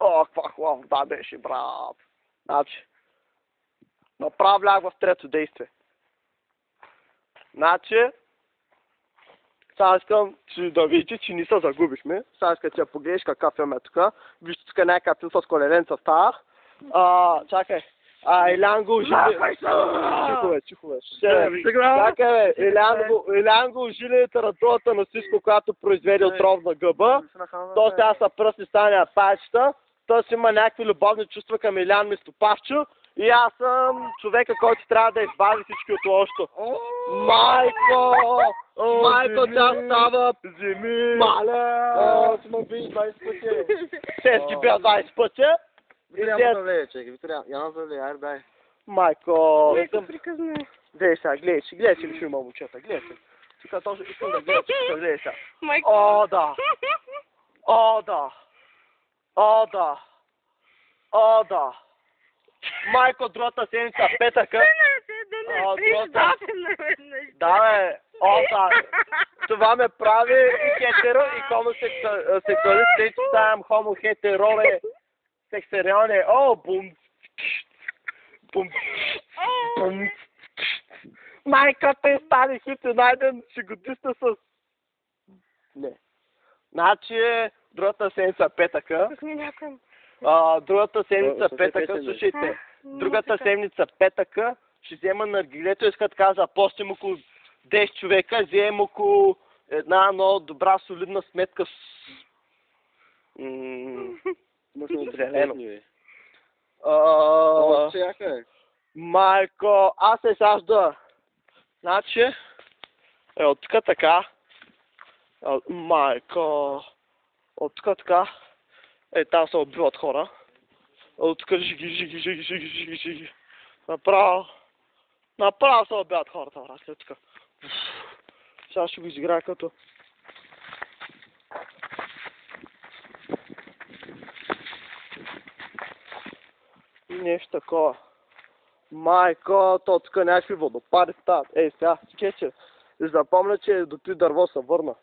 О, каква хубава вода беше, брат. Значи, направо влях в трето действие. Значи, сега искам да видите, че ни се загубихме. Сега искам да погледнеш какъв филм е тук. Вижте тук някакъв филм с колеленца стар. Чакай. Илян го ожили... Чихо бе. Чакай бе. Илян го ожили литературата на всичко, която произведе отровна гъба. То сега са пръсни стане пачета. Той си има някакви любовни чувства към Илян Мистопавчо. И аз съм човека, който трябва да избави всички от лошото. Майко! Майко, тя става... Земи! Мале! Ти ме би 20 пъти. Те ги бия 20 пъти. Виктория, влее, чекай. Виктория, я влее, айде дай. Майко! Майко, приказна. Гледай сега, гледай си ли филма, момчета, гледай си. Тук точно искам да гледай сега. Майко. О, да! О, да! О, да! О, да! Майко, другата седмица, петъка. Да, бе. О, да. Това ме прави и хетеро, и хомосексуалист, тъй че ставам хомо-хетеро, сексериален. О, бум. Бум. Бум. Майка, те стане хит и найден, ще го дисна с... Не. Значи, другата седмица, петъка. Другата седмица петъка, слушайте, другата седмица петъка ще взема наргилето и искат каза, постим около 10 човека, вземем около една много добра, солидна сметка с... Определено. Майко, аз се сажда. Значи, от тук така. Майко, от тук така. Там се убиват хора. От тук жиги. Направо се убиват хората, брат, след тук. Сега ще го изиграя като... Нещо такова. Майко, то тук някакви водопади стават. Ей, сега, скетче. И запомня, че до ти дърво се върна.